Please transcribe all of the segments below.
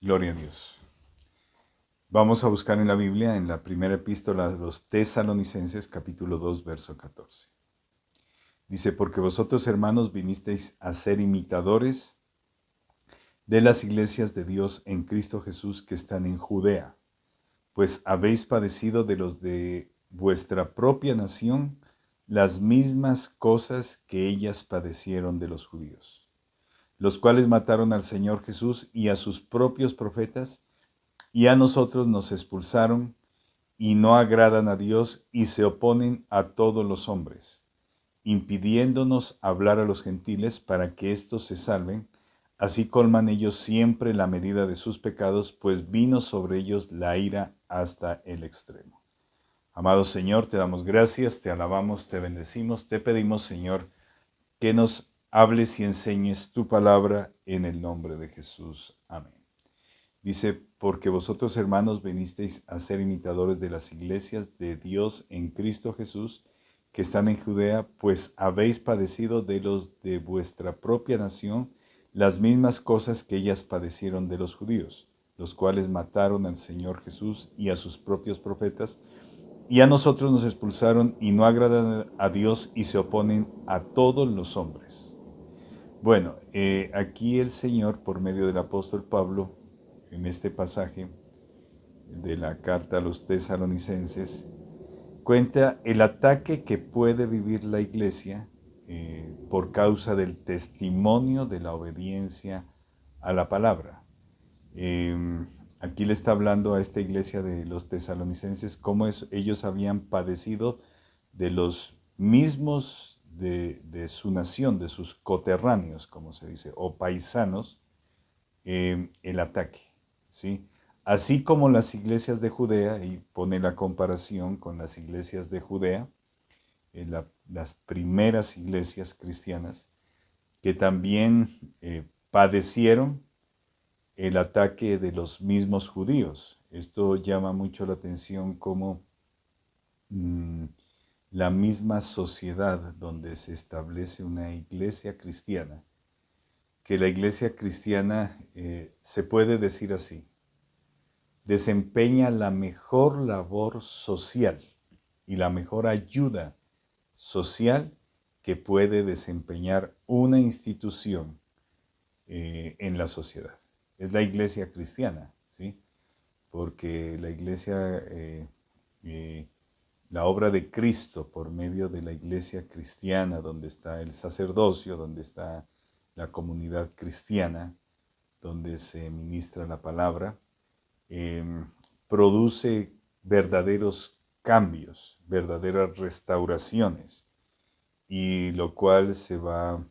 Gloria a Dios. Vamos a buscar en la Biblia, en la primera epístola de los Tesalonicenses, capítulo 2, verso 14. Dice, porque vosotros, hermanos, vinisteis a ser imitadores de las iglesias de Dios en Cristo Jesús que están en Judea, pues habéis padecido de los de vuestra propia nación las mismas cosas que ellas padecieron de los judíos, los cuales mataron al Señor Jesús y a sus propios profetas, y a nosotros nos expulsaron, y no agradan a Dios, y se oponen a todos los hombres, impidiéndonos hablar a los gentiles para que éstos se salven. Así colman ellos siempre la medida de sus pecados, pues vino sobre ellos la ira hasta el extremo. Amado Señor, te damos gracias, te alabamos, te bendecimos, te pedimos, Señor, que nos hables y enseñes tu palabra en el nombre de Jesús. Amén. Dice, porque vosotros, hermanos, vinisteis a ser imitadores de las iglesias de Dios en Cristo Jesús, que están en Judea, pues habéis padecido de los de vuestra propia nación las mismas cosas que ellas padecieron de los judíos, los cuales mataron al Señor Jesús y a sus propios profetas, y a nosotros nos expulsaron y no agradan a Dios y se oponen a todos los hombres. Bueno, aquí el Señor, por medio del apóstol Pablo, en este pasaje de la carta a los tesalonicenses, cuenta el ataque que puede vivir la iglesia por causa del testimonio de la obediencia a la palabra. Eh, Aquí le está hablando a esta iglesia de los tesalonicenses cómo ellos habían padecido de los mismos de su nación, de sus coterráneos, como se dice, o paisanos, el ataque, ¿sí? Así como las iglesias de Judea, y pone la comparación con las iglesias de Judea, las primeras iglesias cristianas, que también padecieron el ataque de los mismos judíos. Esto llama mucho la atención como mm, la misma sociedad donde se establece una iglesia cristiana, que la iglesia cristiana se puede decir así, desempeña la mejor labor social y la mejor ayuda social que puede desempeñar una institución en la sociedad. Es la iglesia cristiana, ¿sí? Porque la iglesia, la obra de Cristo por medio de la iglesia cristiana, donde está el sacerdocio, donde está la comunidad cristiana, donde se ministra la palabra, eh, produce verdaderos cambios, verdaderas restauraciones, y lo cual se va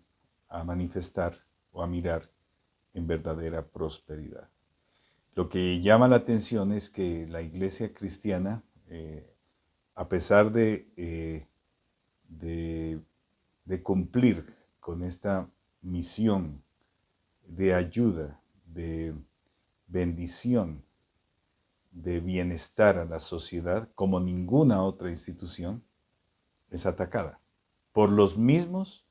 a manifestar o a mirar en verdadera prosperidad. Lo que llama la atención es que la iglesia cristiana, a pesar de, de cumplir con esta misión de ayuda, de bendición, de bienestar a la sociedad, como ninguna otra institución, es atacada por los mismos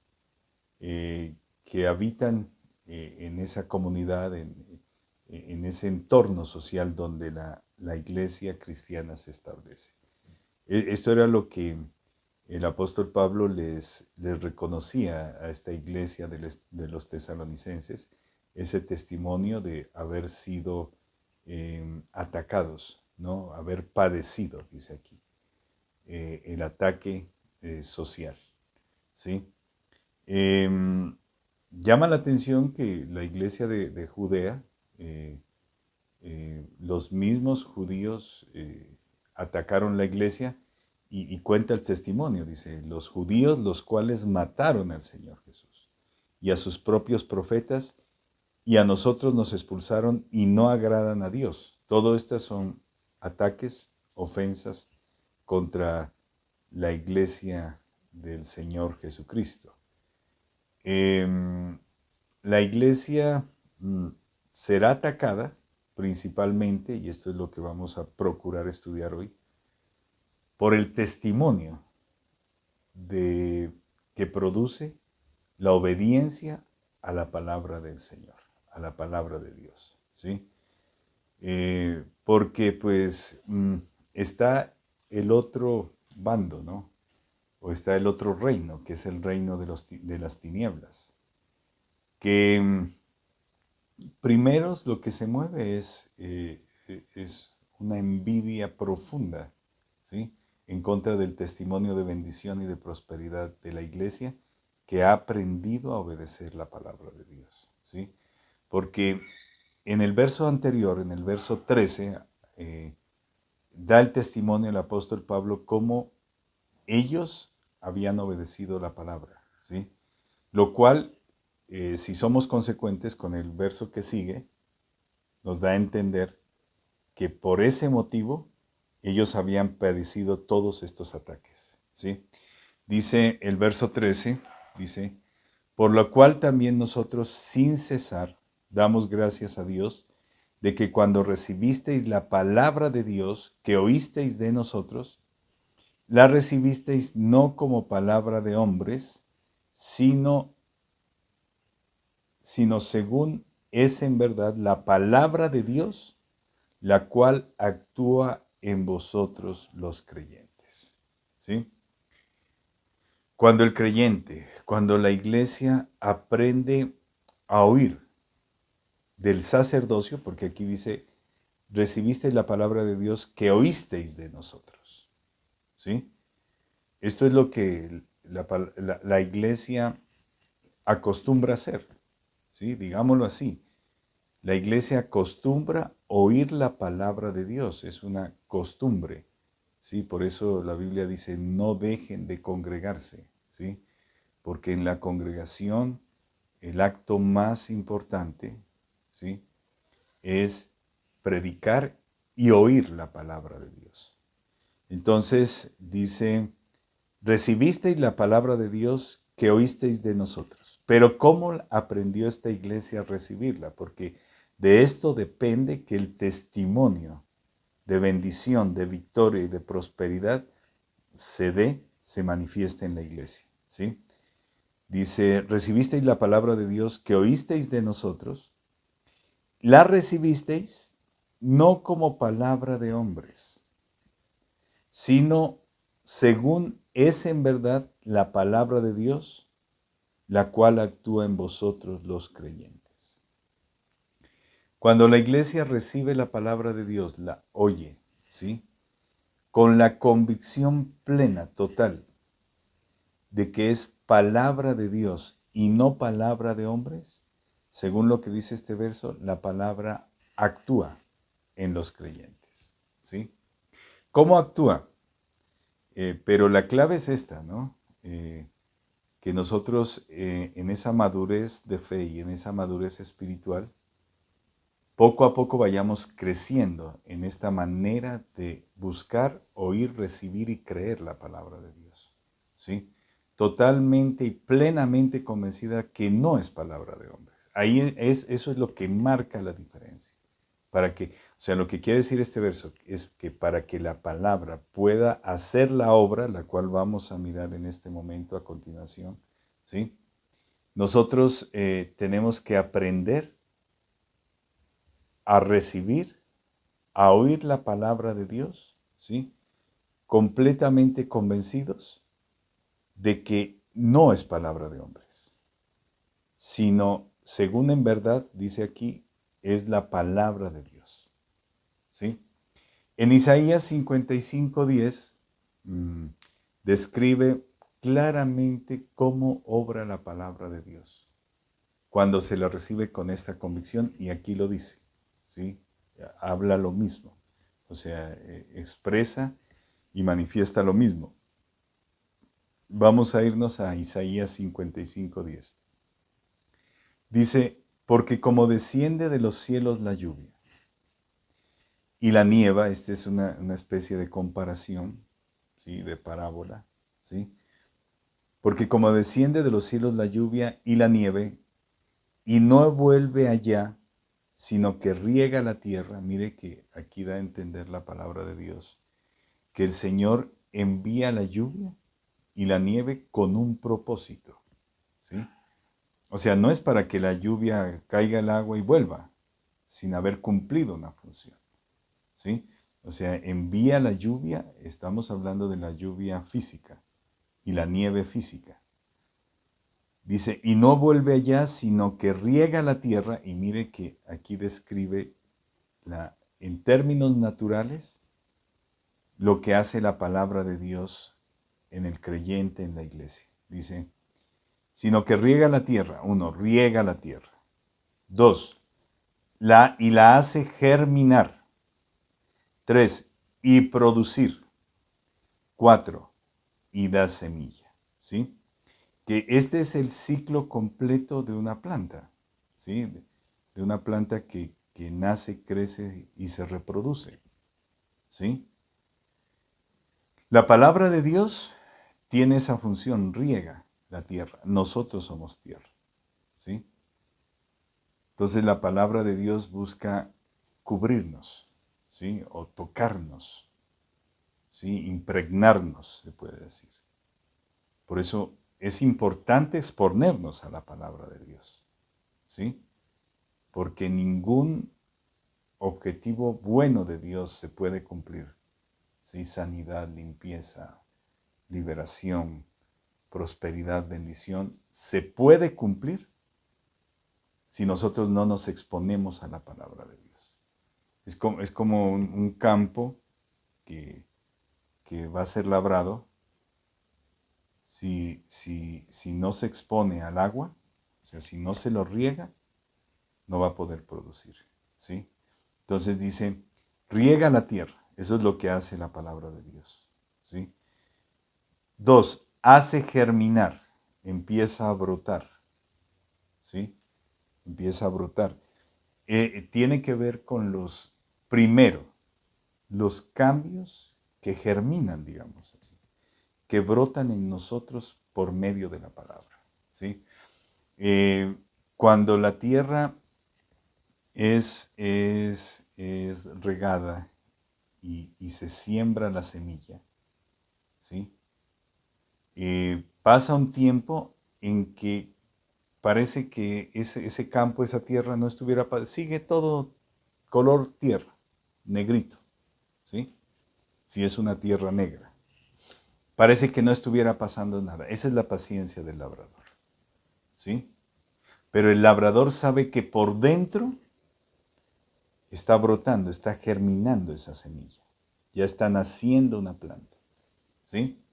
que habitan en esa comunidad, en ese entorno social donde la iglesia cristiana se establece. Esto era lo que el apóstol Pablo les reconocía a esta iglesia de los tesalonicenses, ese testimonio de haber sido atacados, ¿no? Haber padecido, dice aquí, el ataque social, ¿sí? Llama la atención que la iglesia de Judea, los mismos judíos atacaron la iglesia, y cuenta el testimonio, dice, los judíos los cuales mataron al Señor Jesús y a sus propios profetas, y a nosotros nos expulsaron y no agradan a Dios. Todo estas son ataques, ofensas contra la iglesia del Señor Jesucristo. La iglesia será atacada principalmente, y esto es lo que vamos a procurar estudiar hoy, por el testimonio que produce la obediencia a la palabra del Señor, a la palabra de Dios, ¿sí? porque pues está el otro bando, ¿no? O está el otro reino, que es el reino de las tinieblas, que primero lo que se mueve es una envidia profunda, ¿sí? En contra del testimonio de bendición y de prosperidad de la iglesia que ha aprendido a obedecer la palabra de Dios, ¿sí? Porque en el verso anterior, en el verso 13, da el testimonio el apóstol Pablo cómo ellos habían obedecido la palabra, ¿sí? Lo cual, si somos consecuentes con el verso que sigue, nos da a entender que por ese motivo ellos habían padecido todos estos ataques, ¿sí? Dice el verso 13, dice, por lo cual también nosotros sin cesar damos gracias a Dios de que cuando recibisteis la palabra de Dios que oísteis de nosotros, la recibisteis no como palabra de hombres, sino según es en verdad la palabra de Dios, la cual actúa en vosotros los creyentes. ¿Sí? Cuando el creyente, cuando la iglesia aprende a oír del sacerdocio, porque aquí dice, recibisteis la palabra de Dios que oísteis de nosotros. ¿Sí? Esto es lo que la iglesia acostumbra hacer, ¿sí? Digámoslo así. La iglesia acostumbra oír la palabra de Dios, es una costumbre, ¿sí? Por eso la Biblia dice, no dejen de congregarse, ¿sí? Porque en la congregación el acto más importante, ¿sí? Es predicar y oír la palabra de Dios. Entonces dice, recibisteis la palabra de Dios que oísteis de nosotros. Pero ¿cómo aprendió esta iglesia a recibirla? Porque de esto depende que el testimonio de bendición, de victoria y de prosperidad se manifieste en la iglesia. ¿Sí? Dice, recibisteis la palabra de Dios que oísteis de nosotros, la recibisteis no como palabra de hombres, sino según es en verdad la palabra de Dios, la cual actúa en vosotros los creyentes. Cuando la iglesia recibe la palabra de Dios, la oye, ¿sí? Con la convicción plena, total, de que es palabra de Dios y no palabra de hombres, según lo que dice este verso, la palabra actúa en los creyentes, ¿sí? ¿Cómo actúa? Pero la clave es esta, ¿no? Que nosotros en esa madurez de fe y en esa madurez espiritual, poco a poco vayamos creciendo en esta manera de buscar, oír, recibir y creer la palabra de Dios, ¿sí? Totalmente y plenamente convencida que no es palabra de hombres. Eso es lo que marca la diferencia. Para que, o sea, lo que quiere decir este verso es que para que la palabra pueda hacer la obra, la cual vamos a mirar en este momento a continuación, ¿sí? Nosotros tenemos que aprender a recibir, a oír la palabra de Dios, ¿sí? Completamente convencidos de que no es palabra de hombres, sino, según en verdad, dice aquí, es la palabra de Dios, ¿sí? En Isaías 55:10 describe claramente cómo obra la palabra de Dios cuando se la recibe con esta convicción, y aquí lo dice, ¿sí? Habla lo mismo, o sea, expresa y manifiesta lo mismo. Vamos a irnos a Isaías 55:10. Dice, porque como desciende de los cielos la lluvia y la nieva, esta es una especie de comparación, ¿sí? De parábola, ¿sí? Porque como desciende de los cielos la lluvia y la nieve, y no vuelve allá, sino que riega la tierra, mire que aquí da a entender la palabra de Dios, que el Señor envía la lluvia y la nieve con un propósito, ¿sí? O sea, no es para que la lluvia caiga el agua y vuelva, sin haber cumplido una función, ¿sí? O sea, envía la lluvia, estamos hablando de la lluvia física y la nieve física. Dice, y no vuelve allá, sino que riega la tierra, y mire que aquí describe en términos naturales lo que hace la palabra de Dios en el creyente, en la iglesia. Dice, sino que riega la tierra. Uno, riega la tierra. Dos, y la hace germinar. Tres, y producir. Cuatro, y da semilla. ¿Sí? Que este es el ciclo completo de una planta. ¿Sí? De una planta que nace, crece y se reproduce. ¿Sí? La palabra de Dios tiene esa función, riega la tierra. Nosotros somos tierra. ¿Sí? Entonces la palabra de Dios busca cubrirnos, ¿sí? O tocarnos, ¿sí? Impregnarnos, se puede decir. Por eso es importante exponernos a la palabra de Dios, ¿sí? Porque ningún objetivo bueno de Dios se puede cumplir, ¿sí? Sanidad, limpieza, liberación, prosperidad, bendición, se puede cumplir si nosotros no nos exponemos a la palabra de Dios. Es como un campo que va a ser labrado. Si no se expone al agua, o sea, si no se lo riega, no va a poder producir, ¿sí? Entonces dice, riega la tierra. Eso es lo que hace la palabra de Dios, ¿sí? Dos, hace germinar, empieza a brotar, ¿sí? Empieza a brotar. Tiene que ver con los cambios que germinan, digamos así, que brotan en nosotros por medio de la palabra, ¿sí? Cuando la tierra es regada y se siembra la semilla, ¿sí? Pasa un tiempo en que parece que ese campo, esa tierra no estuviera, sigue todo color tierra, negrito, ¿sí? Si es una tierra negra. Parece que no estuviera pasando nada. Esa es la paciencia del labrador, ¿sí? Pero el labrador sabe que por dentro está brotando, está germinando esa semilla. Ya está naciendo una planta, ¿sí?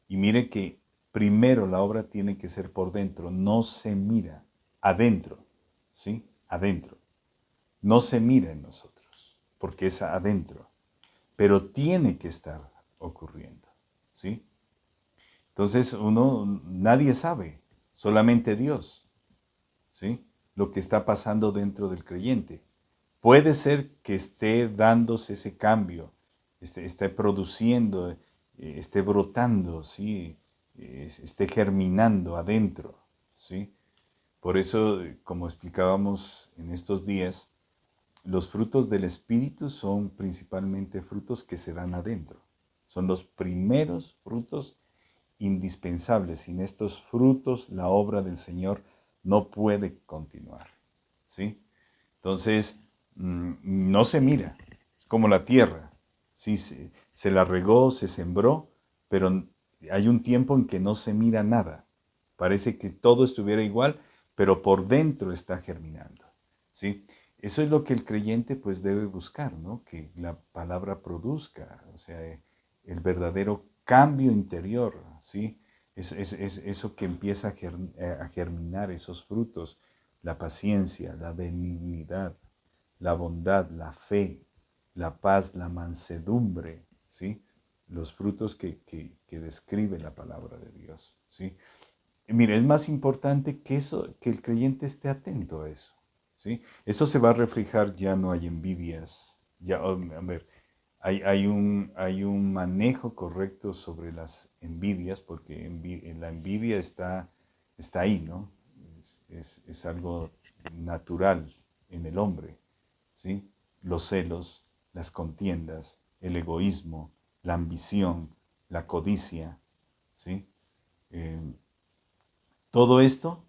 Y mire que primero la obra tiene que ser por dentro, no se mira adentro, ¿sí? Adentro. No se mira en nosotros, porque es adentro, pero tiene que estar ocurriendo, ¿sí? Entonces nadie sabe, solamente Dios, ¿sí? Lo que está pasando dentro del creyente. Puede ser que esté dándose ese cambio, esté produciendo, esté brotando, ¿sí? Esté germinando adentro, ¿sí? Por eso, como explicábamos en estos días, los frutos del Espíritu son principalmente frutos que se dan adentro. Son los primeros frutos indispensables. Sin estos frutos, la obra del Señor no puede continuar, ¿sí? Entonces, no se mira, es como la tierra, ¿sí? Se la regó, se sembró, pero hay un tiempo en que no se mira nada. Parece que todo estuviera igual, pero por dentro está germinando, ¿sí? Eso es lo que el creyente pues debe buscar, ¿no? Que la palabra produzca, o sea, el verdadero cambio interior, ¿sí? Eso que empieza a germinar esos frutos, la paciencia, la benignidad, la bondad, la fe, la paz, la mansedumbre, ¿sí? Los frutos que describe la palabra de Dios, ¿sí? Y mire, es más importante que eso, que el creyente esté atento a eso, ¿sí? Eso se va a reflejar, ya no hay envidias, ya, a ver, hay un manejo correcto sobre las envidias, porque la envidia está ahí, ¿no? Es algo natural en el hombre, ¿sí? Los celos, las contiendas, el egoísmo, la ambición, la codicia, ¿sí? Todo esto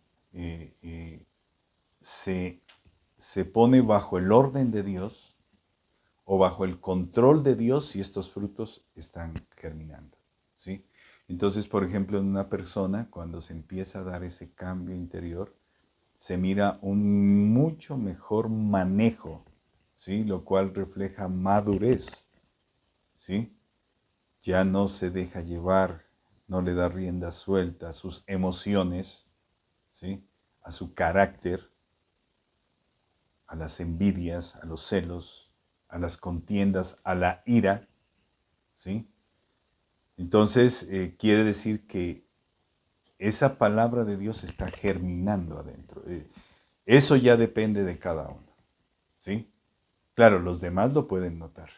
se se pone bajo el orden de Dios o bajo el control de Dios si estos frutos están germinando, ¿sí? Entonces, por ejemplo, en una persona, cuando se empieza a dar ese cambio interior, se mira un mucho mejor manejo, ¿sí? Lo cual refleja madurez, ¿sí? Ya no se deja llevar, no le da rienda suelta a sus emociones, ¿sí? A su carácter, a las envidias, a los celos, a las contiendas, a la ira, ¿sí? Entonces, quiere decir que esa palabra de Dios está germinando adentro. Eso ya depende de cada uno, ¿sí? Claro, los demás lo pueden notar,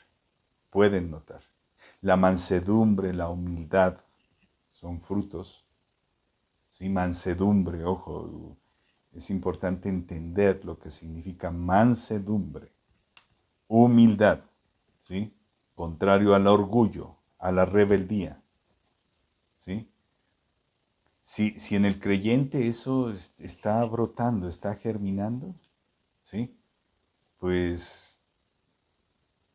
pueden notar. La mansedumbre, la humildad son frutos, ¿sí? Mansedumbre, ojo, es importante entender lo que significa mansedumbre. Humildad, ¿sí? Contrario al orgullo, a la rebeldía, ¿sí? Si en el creyente eso está brotando, está germinando, ¿sí? Pues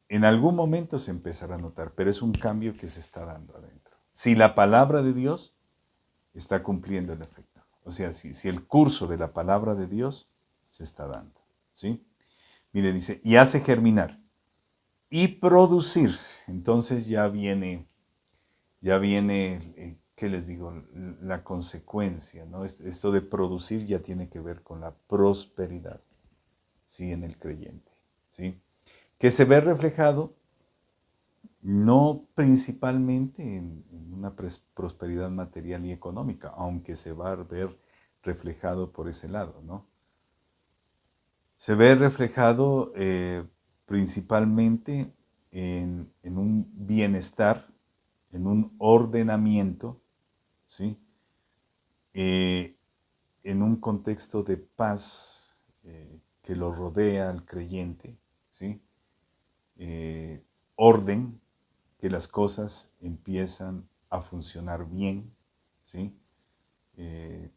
en algún momento se empezará a notar, pero es un cambio que se está dando adentro. Si la palabra de Dios está cumpliendo el efecto. O sea, si el curso de la palabra de Dios se está dando, ¿sí? Mire, dice, y hace germinar y producir. Entonces ya viene, ¿qué les digo? La consecuencia, ¿no? Esto de producir ya tiene que ver con la prosperidad, ¿sí? En el creyente, ¿sí? Que se ve reflejado no principalmente en una prosperidad material y económica, aunque se va a ver reflejado por ese lado, ¿no? Se ve reflejado principalmente en un bienestar, en un ordenamiento, ¿sí? Eh, en un contexto de paz que lo rodea al creyente, ¿sí? Orden, que las cosas empiezan a funcionar bien, ¿sí?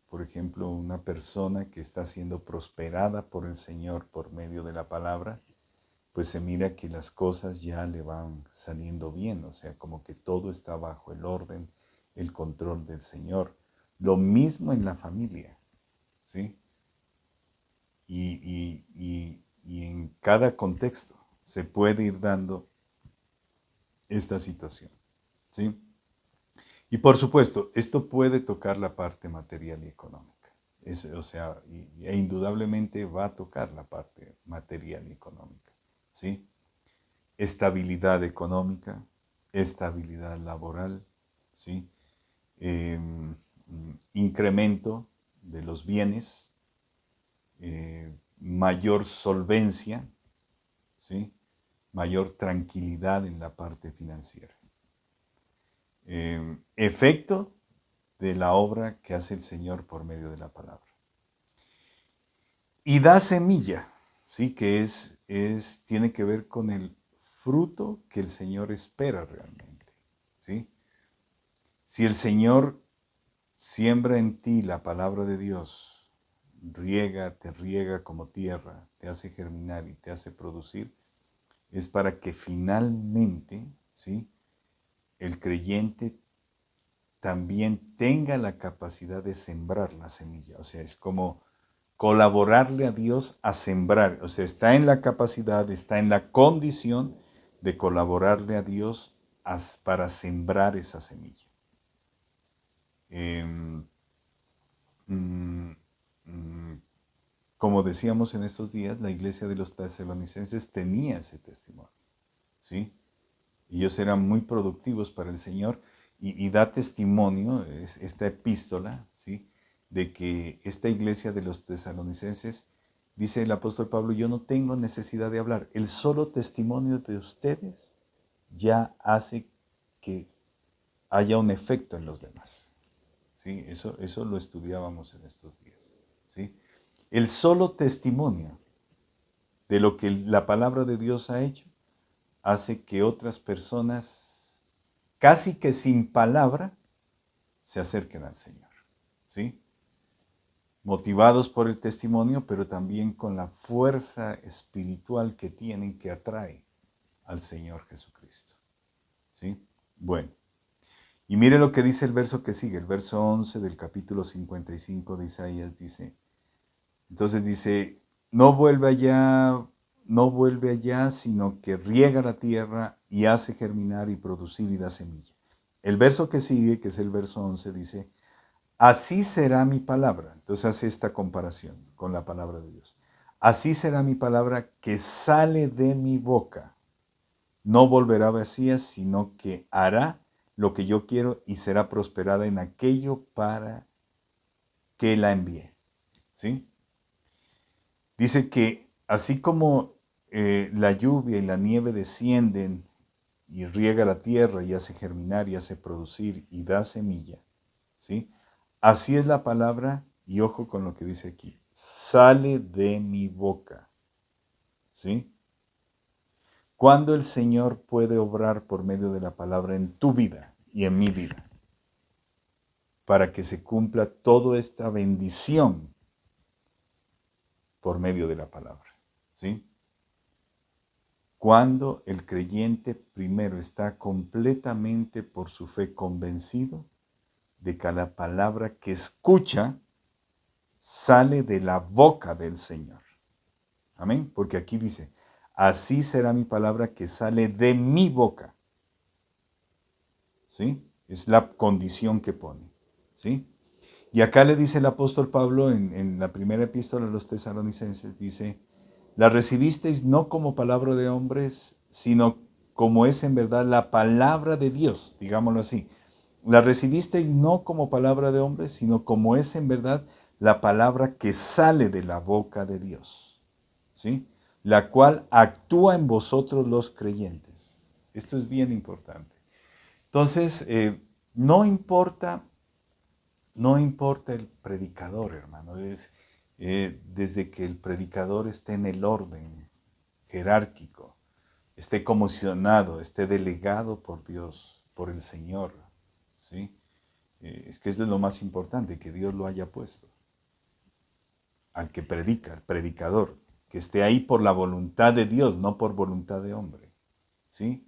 Por ejemplo, una persona que está siendo prosperada por el Señor por medio de la palabra, pues se mira que las cosas ya le van saliendo bien, o sea, como que todo está bajo el orden, el control del Señor. Lo mismo en la familia, ¿sí? Y en cada contexto se puede ir dando esta situación, ¿sí? Y por supuesto, esto puede tocar la parte material y económica. O sea, e indudablemente va a tocar la parte material y económica, ¿sí? Estabilidad económica, estabilidad laboral, ¿sí? Incremento de los bienes, mayor solvencia, ¿sí? Mayor tranquilidad en la parte financiera. Efecto de la obra que hace el Señor por medio de la palabra. Y da semilla, ¿sí? Que tiene que ver con el fruto que el Señor espera realmente, ¿sí? Si el Señor siembra en ti la palabra de Dios, te riega como tierra, te hace germinar y te hace producir, es para que finalmente, ¿sí? El creyente también tenga la capacidad de sembrar la semilla. O sea, es como colaborarle a Dios a sembrar. O sea, está en la capacidad, está en la condición de colaborarle a Dios para sembrar esa semilla. Mm, mm, como decíamos en estos días, la iglesia de los tesalonicenses tenía ese testimonio, ¿sí? Ellos eran muy productivos para el Señor y da testimonio esta epístola, ¿sí? De que esta iglesia de los tesalonicenses, dice el apóstol Pablo, yo no tengo necesidad de hablar, el solo testimonio de ustedes ya hace que haya un efecto en los demás, ¿sí? Eso lo estudiábamos en estos días, ¿sí? El solo testimonio de lo que la palabra de Dios ha hecho hace que otras personas, casi que sin palabra, se acerquen al Señor, ¿sí? motivados por el testimonio, pero también con la fuerza espiritual que tienen que atrae al Señor Jesucristo. ¿Sí? Bueno, y mire lo que dice el verso que sigue, el verso 11 del capítulo 55 de Isaías entonces dice, no vuelve allá, sino que riega la tierra y hace germinar y producir y da semilla. El verso que sigue, que es el verso 11, dice, así será mi palabra. Entonces hace esta comparación con la palabra de Dios. Así será mi palabra que sale de mi boca. No volverá vacía, sino que hará lo que yo quiero y será prosperada en aquello para que la envíe. ¿Sí? Dice que así como la lluvia y la nieve descienden y riega la tierra y hace germinar y hace producir y da semilla, ¿sí? Así es la palabra, y ojo con lo que dice aquí, sale de mi boca, ¿sí? ¿Cuándo el Señor puede obrar por medio de la palabra en tu vida y en mi vida? Para que se cumpla toda esta bendición por medio de la palabra, ¿sí? Cuando el creyente primero está completamente por su fe convencido de que la palabra que escucha sale de la boca del Señor. Amén. Porque aquí dice, así será mi palabra que sale de mi boca. ¿Sí? Es la condición que pone. ¿Sí? Y acá le dice el apóstol Pablo en la primera epístola a los tesalonicenses, dice, la recibisteis no como palabra de hombres, sino como es en verdad la palabra de Dios, digámoslo así. La recibisteis no como palabra de hombres, sino como es en verdad la palabra que sale de la boca de Dios, ¿sí? La cual actúa en vosotros los creyentes. Esto es bien importante. Entonces, no importa el predicador, hermano. Desde que el predicador esté en el orden jerárquico, esté comisionado, esté delegado por Dios, por el Señor, ¿sí? Es que eso es lo más importante, que Dios lo haya puesto. Al que predica, al predicador, que esté ahí por la voluntad de Dios, no por voluntad de hombre, ¿sí?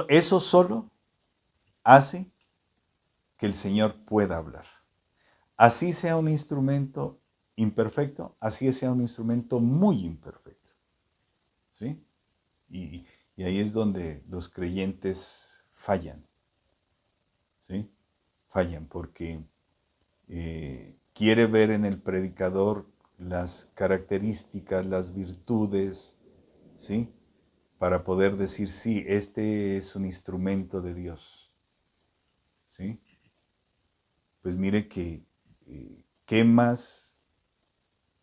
Eso solo hace que el Señor pueda hablar. Así sea un instrumento imperfecto, así sea un instrumento muy imperfecto. ¿Sí? Y ahí es donde los creyentes fallan. ¿Sí? Fallan porque quiere ver en el predicador las características, las virtudes, ¿sí? Para poder decir, sí, este es un instrumento de Dios. ¿Sí? Pues mire que, ¿qué más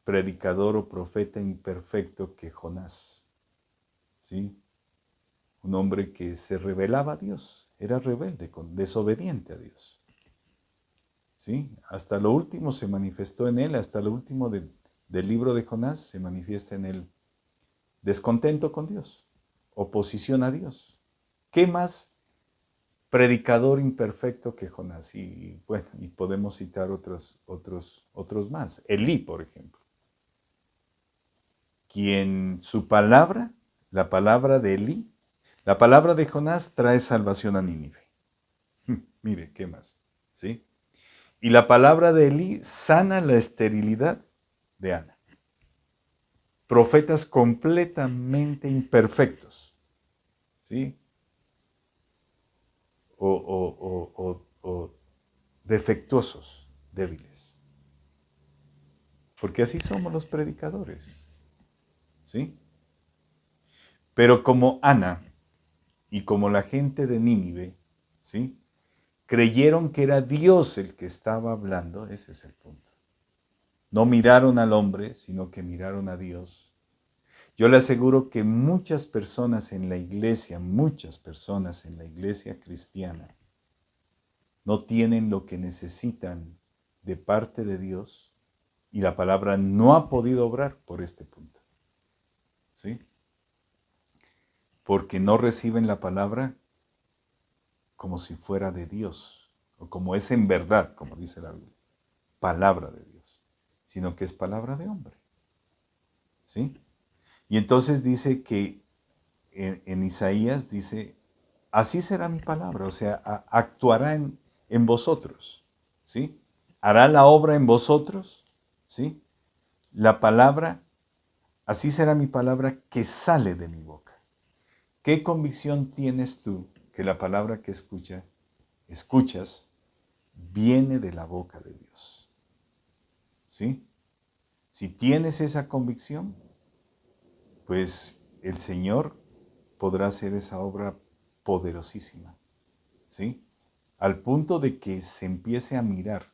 predicador o profeta imperfecto que Jonás? ¿Sí? Un hombre que se rebelaba a Dios, era rebelde, desobediente a Dios. ¿Sí? Hasta lo último se manifestó en él, hasta lo último del libro de Jonás se manifiesta en él descontento con Dios, oposición a Dios. ¿Qué más predicador imperfecto que Jonás? Y bueno, y podemos citar otros más. Elí, por ejemplo, quien su palabra, la palabra de Elí, la palabra de Jonás trae salvación a Nínive. Mire, ¿qué más? ¿Sí? Y la palabra de Elí sana la esterilidad de Ana. Profetas completamente imperfectos. ¿Sí? O defectuosos, débiles. Porque así somos los predicadores. ¿Sí? Pero como Ana y como la gente de Nínive, ¿sí? Creyeron que era Dios el que estaba hablando, ese es el punto. No miraron al hombre, sino que miraron a Dios. Yo le aseguro que muchas personas en la iglesia cristiana, no tienen lo que necesitan de parte de Dios y la palabra no ha podido obrar por este punto. ¿Sí? Porque no reciben la palabra como si fuera de Dios, o como es en verdad, como dice la Biblia. palabra de Dios, sino que es palabra de hombre. ¿Sí? Y entonces dice que en Isaías dice, así será mi palabra, o sea, actuará en vosotros, ¿sí? Hará la obra en vosotros, ¿sí? La palabra, así será mi palabra que sale de mi boca. ¿Qué convicción tienes tú que la palabra que escuchas, viene de la boca de Dios? ¿Sí? Si tienes esa convicción, pues el Señor podrá hacer esa obra poderosísima, ¿sí? Al punto de que se empiece a mirar,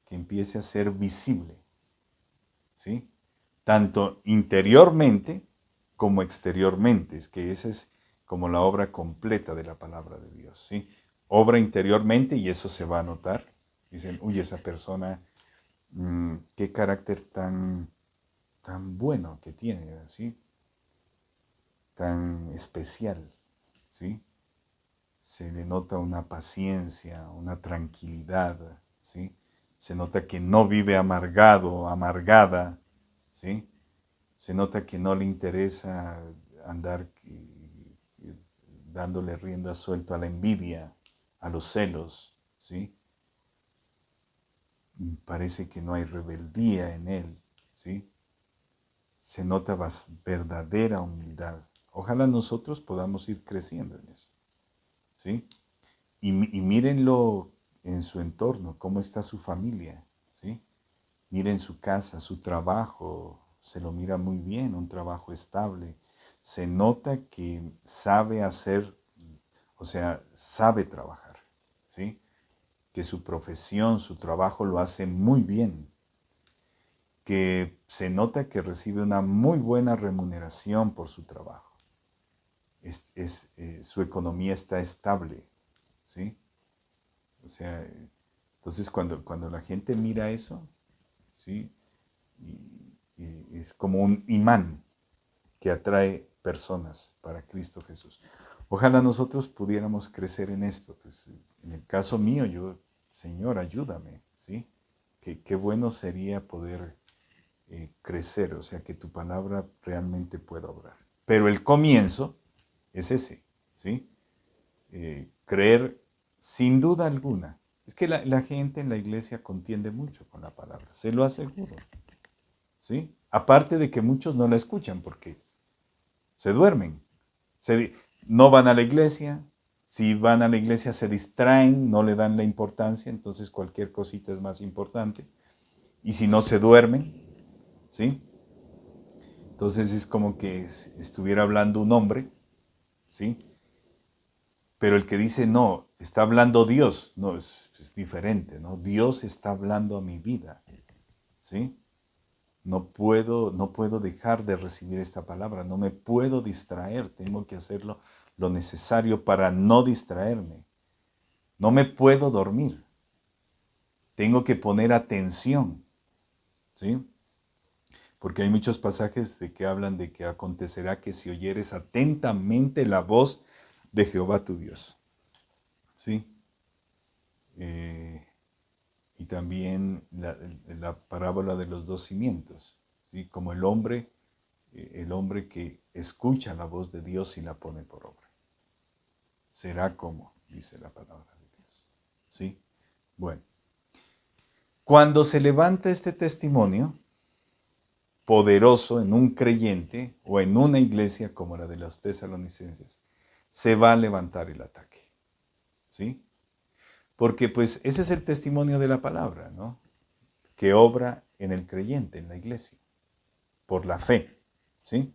que empiece a ser visible, ¿sí? Tanto interiormente como exteriormente. Es que esa es como la obra completa de la palabra de Dios, ¿sí? Obra interiormente y eso se va a notar. Dicen, uy, esa persona, qué carácter tan bueno que tiene, ¿sí? Tan especial, ¿sí? Se le nota una paciencia, una tranquilidad, ¿sí? Se nota que no vive amargado, amargada, ¿sí? Se nota que no le interesa andar dándole rienda suelta a la envidia, a los celos, ¿sí? Parece que no hay rebeldía en él, ¿sí? Se nota verdadera humildad. Ojalá nosotros podamos ir creciendo en eso, ¿sí? Y mírenlo en su entorno, cómo está su familia, ¿sí? Miren su casa, su trabajo, se lo mira muy bien, un trabajo estable. Se nota que sabe hacer, o sea, sabe trabajar, ¿sí? Que su profesión, su trabajo lo hace muy bien, que se nota que recibe una muy buena remuneración por su trabajo. Su economía está estable, ¿sí? O sea, entonces cuando la gente mira eso, ¿sí? Y es como un imán que atrae personas para Cristo Jesús. Ojalá nosotros pudiéramos crecer en esto. Pues, en el caso mío, yo, Señor, ayúdame, ¿sí? Qué bueno sería poder crecer, o sea, que tu palabra realmente pueda obrar. Pero el comienzo es ese, ¿sí? Creer sin duda alguna. Es que la gente en la iglesia contiende mucho con la palabra, se lo aseguro, ¿sí? Aparte de que muchos no la escuchan porque se duermen, no van a la iglesia, si van a la iglesia se distraen, no le dan la importancia, entonces cualquier cosita es más importante. Y si no se duermen, ¿sí? Entonces es como que estuviera hablando un hombre, ¿sí? Pero el que dice, no, está hablando Dios, no, es diferente, ¿no? Dios está hablando a mi vida, ¿sí? No puedo dejar de recibir esta palabra, no me puedo distraer, tengo que hacerlo lo necesario para no distraerme. No me puedo dormir, tengo que poner atención, ¿sí? Porque hay muchos pasajes de que hablan de que acontecerá que si oyeres atentamente la voz de Jehová tu Dios, ¿sí? Y también la parábola de los dos cimientos, ¿sí? Como el hombre que escucha la voz de Dios y la pone por obra. Será como, dice la palabra de Dios. ¿Sí? Bueno, cuando se levanta este testimonio poderoso en un creyente o en una iglesia como la de los tesalonicenses, se va a levantar el ataque. ¿Sí? Porque pues ese es el testimonio de la palabra, ¿no? Que obra en el creyente, en la iglesia, por la fe. ¿Sí?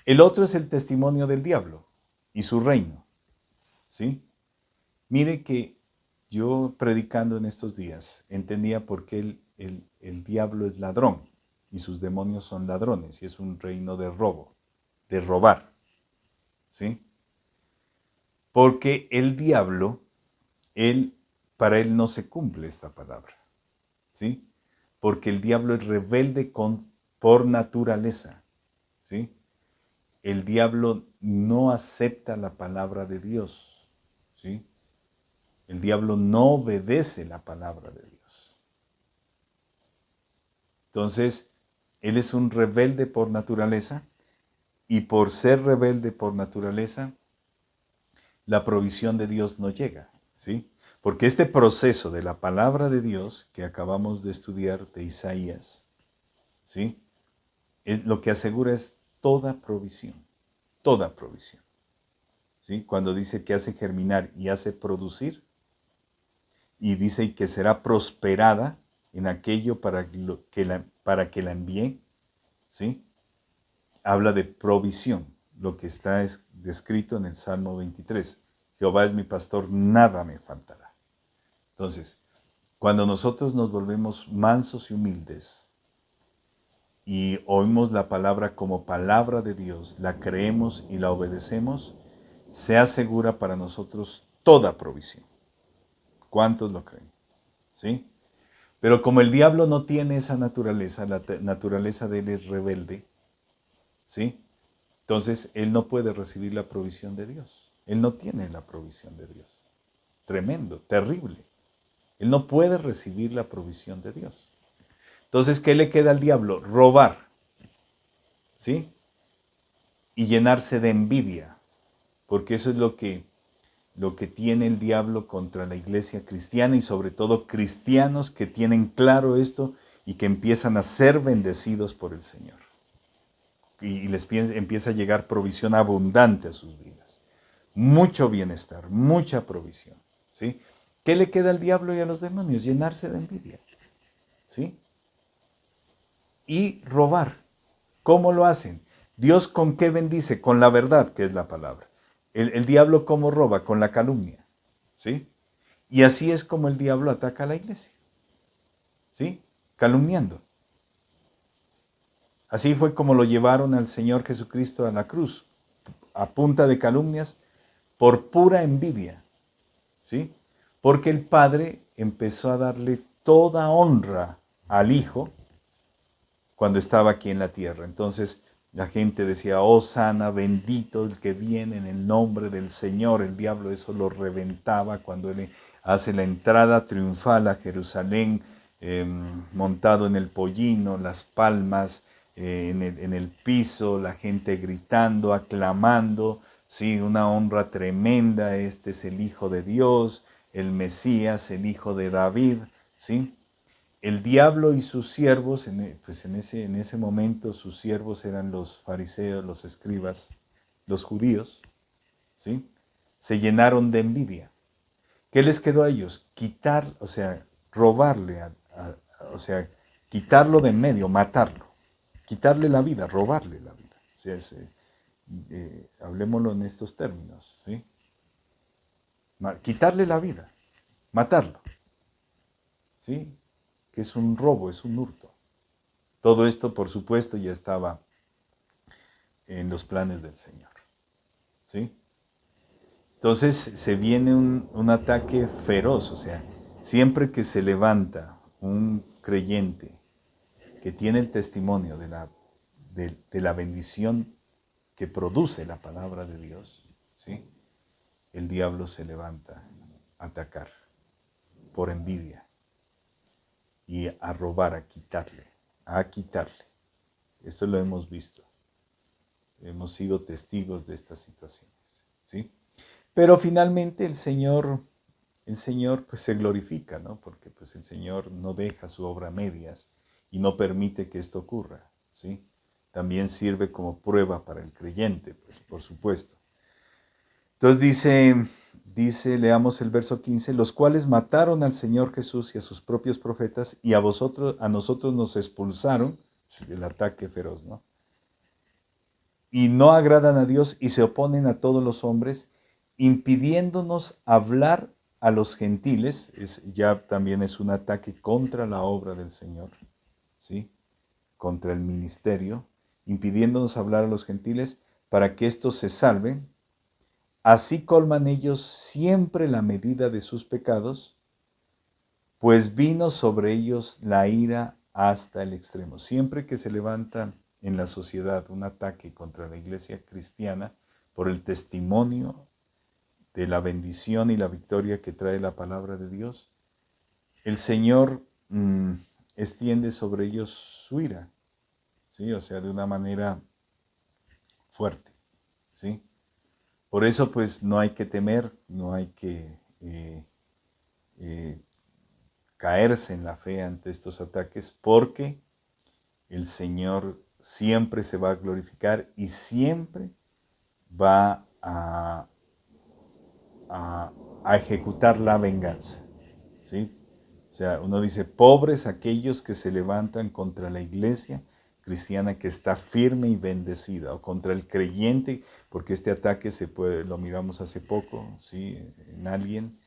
El otro es el testimonio del diablo y su reino. ¿Sí? Mire que yo predicando en estos días entendía por qué el diablo es ladrón y sus demonios son ladrones y es un reino de robo, de robar. ¿Sí? Porque el diablo, para él no se cumple esta palabra. ¿Sí? Porque el diablo es rebelde por naturaleza. ¿Sí? El diablo no acepta la palabra de Dios. ¿Sí? El diablo no obedece la palabra de Dios. Entonces, él es un rebelde por naturaleza, y por ser rebelde por naturaleza, la provisión de Dios no llega, ¿sí? Porque este proceso de la palabra de Dios que acabamos de estudiar de Isaías, ¿sí? Lo que asegura es toda provisión, ¿sí? Cuando dice que hace germinar y hace producir, y dice que será prosperada en aquello para que la envíe, ¿sí? Habla de provisión, lo que está descrito en el Salmo 23. Jehová es mi pastor, nada me faltará. Entonces, cuando nosotros nos volvemos mansos y humildes y oímos la palabra como palabra de Dios, la creemos y la obedecemos, se asegura para nosotros toda provisión. ¿Cuántos lo creen? ¿Sí? Pero como el diablo no tiene esa naturaleza, la naturaleza de él es rebelde, ¿sí? Entonces él no puede recibir la provisión de Dios. Él no tiene la provisión de Dios. Tremendo, terrible. Él no puede recibir la provisión de Dios. Entonces, ¿qué le queda al diablo? Robar, ¿sí? Y llenarse de envidia, porque eso es lo que tiene el diablo contra la iglesia cristiana y sobre todo cristianos que tienen claro esto y que empiezan a ser bendecidos por el Señor. Y les empieza a llegar provisión abundante a sus vidas. Mucho bienestar, mucha provisión, ¿sí? ¿Qué le queda al diablo y a los demonios? Llenarse de envidia, ¿sí? Y robar. ¿Cómo lo hacen? Dios con qué bendice? Con la verdad, que es la palabra. El diablo cómo roba? Con la calumnia, ¿sí? Y así es como el diablo ataca a la iglesia, ¿sí? Calumniando. Así fue como lo llevaron al Señor Jesucristo a la cruz, a punta de calumnias, por pura envidia, ¿sí? Porque el Padre empezó a darle toda honra al Hijo cuando estaba aquí en la tierra. Entonces la gente decía, oh sana, bendito el que viene en el nombre del Señor. El diablo eso lo reventaba cuando él hace la entrada triunfal a Jerusalén, montado en el pollino, las palmas en el piso, la gente gritando, aclamando, sí, una honra tremenda. Este es el Hijo de Dios, el Mesías, el Hijo de David, ¿sí? El diablo y sus siervos, pues en ese momento sus siervos eran los fariseos, los escribas, los judíos, ¿sí? Se llenaron de envidia. ¿Qué les quedó a ellos? Quitar, o sea, robarle, o sea, quitarlo de en medio, matarlo, quitarle la vida, robarle la vida. O sea, hablemoslo en estos términos, ¿sí? Quitarle la vida, matarlo, ¿sí? Que es un robo, es un hurto. Todo esto, por supuesto, ya estaba en los planes del Señor, ¿sí? Entonces se viene un ataque feroz, o sea, siempre que se levanta un creyente que tiene el testimonio de la bendición que produce la palabra de Dios, ¿sí? El diablo se levanta a atacar por envidia y a robar, a quitarle, a quitarle. Esto lo hemos visto. Hemos sido testigos de estas situaciones, ¿sí? Pero finalmente el Señor pues se glorifica, ¿no? Porque pues el Señor no deja su obra a medias y no permite que esto ocurra, ¿sí? También sirve como prueba para el creyente, pues por supuesto. Entonces leamos el verso 15, los cuales mataron al Señor Jesús y a sus propios profetas y a nosotros nos expulsaron, el ataque feroz, ¿no? Y no agradan a Dios y se oponen a todos los hombres, impidiéndonos hablar a los gentiles. Ya también es un ataque contra la obra del Señor, ¿sí? Contra el ministerio, impidiéndonos hablar a los gentiles para que éstos se salven. Así colman ellos siempre la medida de sus pecados, pues vino sobre ellos la ira hasta el extremo. Siempre que se levanta en la sociedad un ataque contra la iglesia cristiana por el testimonio de la bendición y la victoria que trae la palabra de Dios, el Señor extiende sobre ellos su ira, ¿sí? O sea, de una manera fuerte, ¿sí? Por eso, pues, no hay que temer, no hay que caerse en la fe ante estos ataques, porque el Señor siempre se va a glorificar y siempre va a ejecutar la venganza, ¿sí? O sea, uno dice, pobres aquellos que se levantan contra la iglesia cristiana que está firme y bendecida, o contra el creyente, porque este ataque lo miramos hace poco, ¿sí? En alguien,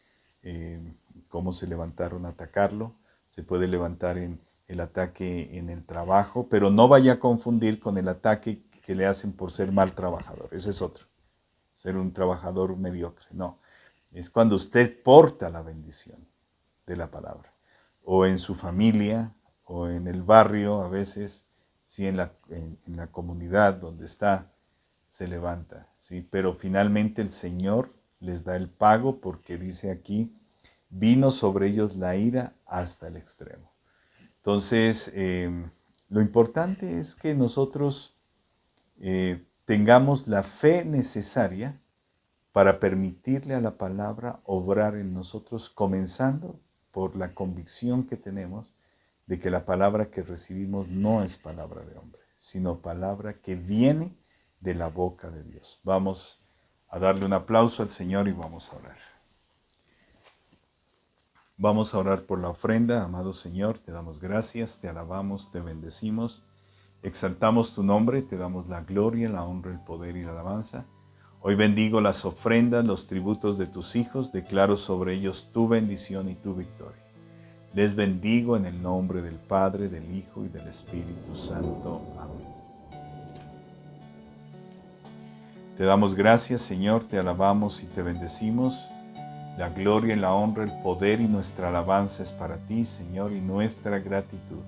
cómo se levantaron a atacarlo, se puede levantar en el ataque en el trabajo, pero no vaya a confundir con el ataque que le hacen por ser mal trabajador, ese es otro, ser un trabajador mediocre, no, es cuando usted porta la bendición de la palabra, o en su familia, o en el barrio, a veces, sí, en la comunidad donde está, se levanta, ¿sí? Pero finalmente el Señor les da el pago porque dice aquí, vino sobre ellos la ira hasta el extremo. Entonces, lo importante es que nosotros tengamos la fe necesaria para permitirle a la palabra obrar en nosotros, comenzando por la convicción que tenemos de que la palabra que recibimos no es palabra de hombre, sino palabra que viene de la boca de Dios. Vamos a darle un aplauso al Señor y vamos a orar. Vamos a orar por la ofrenda. Amado Señor, te damos gracias, te alabamos, te bendecimos, exaltamos tu nombre, te damos la gloria, la honra, el poder y la alabanza. Hoy bendigo las ofrendas, los tributos de tus hijos, declaro sobre ellos tu bendición y tu victoria. Les bendigo en el nombre del Padre, del Hijo y del Espíritu Santo. Amén. Te damos gracias, Señor, te alabamos y te bendecimos. La gloria y la honra, el poder y nuestra alabanza es para ti, Señor, y nuestra gratitud.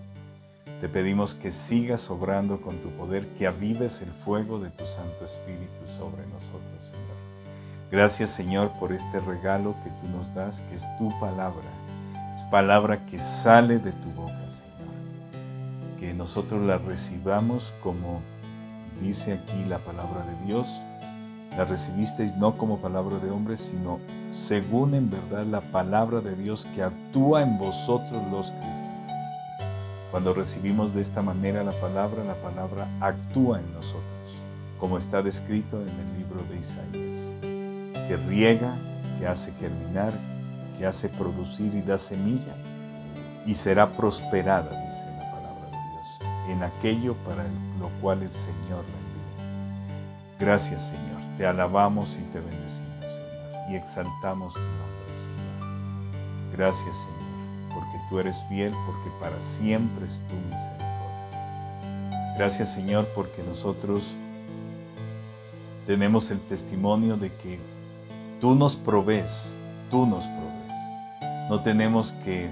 Te pedimos que sigas obrando con tu poder, que avives el fuego de tu Santo Espíritu sobre nosotros, Señor. Gracias, Señor, por este regalo que tú nos das, que es tu palabra. Es palabra que sale de tu boca, Señor. Que nosotros la recibamos como dice aquí la palabra de Dios. La recibisteis no como palabra de hombre, sino según en verdad la palabra de Dios que actúa en vosotros los creyentes. Cuando recibimos de esta manera la palabra actúa en nosotros, como está descrito en el libro de Isaías, que riega, que hace germinar, que hace producir y da semilla, y será prosperada, dice la palabra de Dios, en aquello para lo cual el Señor la envía. Gracias, Señor, te alabamos y te bendecimos, Señor, y exaltamos tu nombre, Señor. Gracias, Señor, porque tú eres fiel, porque para siempre es tu misericordia. Gracias, Señor, porque nosotros tenemos el testimonio de que tú nos provees, tú nos provees. No tenemos que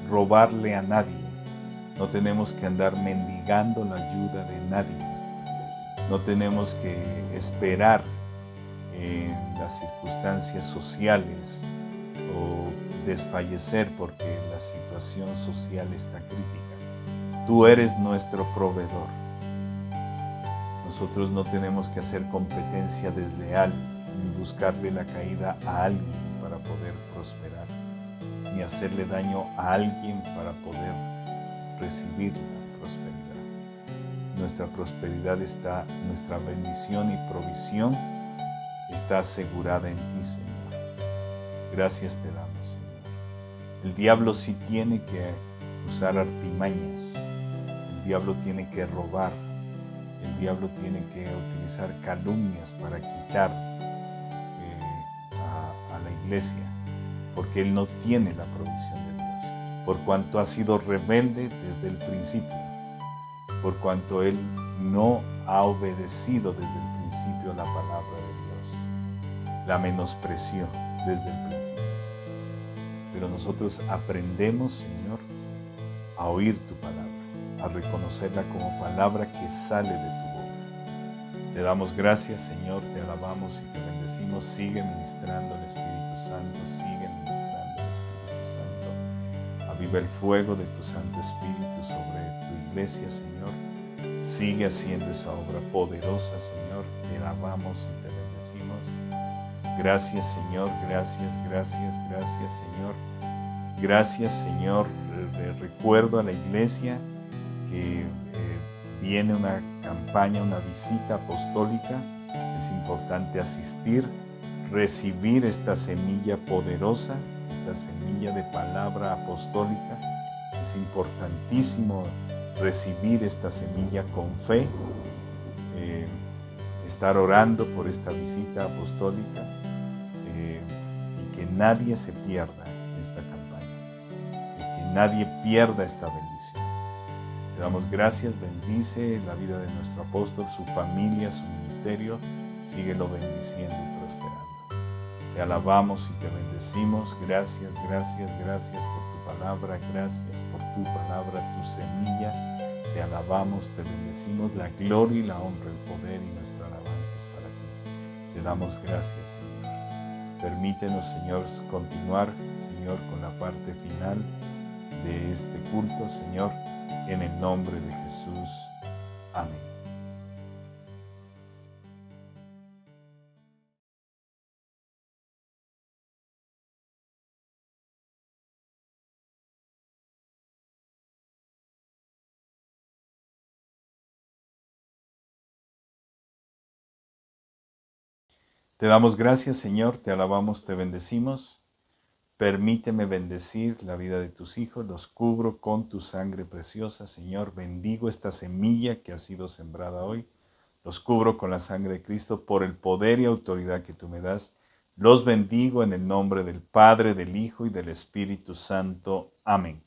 robarle a nadie, no tenemos que andar mendigando la ayuda de nadie, no tenemos que esperar en las circunstancias sociales o desfallecer porque la situación social está crítica. Tú eres nuestro proveedor. Nosotros no tenemos que hacer competencia desleal ni buscarle la caída a alguien para poder prosperar, ni hacerle daño a alguien para poder recibir la prosperidad. Nuestra prosperidad está, nuestra bendición y provisión está asegurada en ti, Señor. Gracias te damos, Señor. El diablo sí tiene que usar artimañas, el diablo tiene que robar, el diablo tiene que utilizar calumnias para quitar a la iglesia, porque él no tiene la provisión de Dios, por cuanto ha sido rebelde desde el principio, por cuanto él no ha obedecido desde el principio la palabra de Dios, la menospreció desde el principio. Pero nosotros aprendemos, Señor, a oír tu palabra, a reconocerla como palabra que sale de tu boca. Te damos gracias, Señor, te alabamos y te bendecimos. Sigue ministrando el Espíritu Santo, sigue ministrando el Espíritu Santo. aviva el fuego de tu Santo Espíritu sobre tu iglesia, Señor. Sigue haciendo esa obra poderosa, Señor. Te alabamos y te bendecimos. Gracias, Señor. Gracias, gracias, gracias, Señor. Gracias, Señor. Recuerdo a la iglesia que viene una campaña, una visita apostólica. Es importante asistir, recibir esta semilla poderosa, esta semilla de palabra apostólica. Es importantísimo recibir esta semilla con fe, estar orando por esta visita apostólica y que nadie se pierda esta campaña, que nadie pierda esta bendición. Te damos gracias, bendice la vida de nuestro apóstol, su familia, su ministerio, síguelo bendiciendo y prosperando. Te alabamos y te bendecimos. Gracias, gracias, gracias por tu palabra, gracias por tu palabra, tu semilla. Te alabamos, te bendecimos. La gloria y la honra, el poder y nuestra alabanza es para ti. Te damos gracias, Señor. Permítenos, Señor, continuar, Señor, con la parte final de este culto, Señor, en el nombre de Jesús. Amén. Te damos gracias, Señor, te alabamos, te bendecimos. Permíteme bendecir la vida de tus hijos, los cubro con tu sangre preciosa, Señor. Bendigo esta semilla que ha sido sembrada hoy. Los cubro con la sangre de Cristo por el poder y autoridad que tú me das. Los bendigo en el nombre del Padre, del Hijo y del Espíritu Santo. Amén.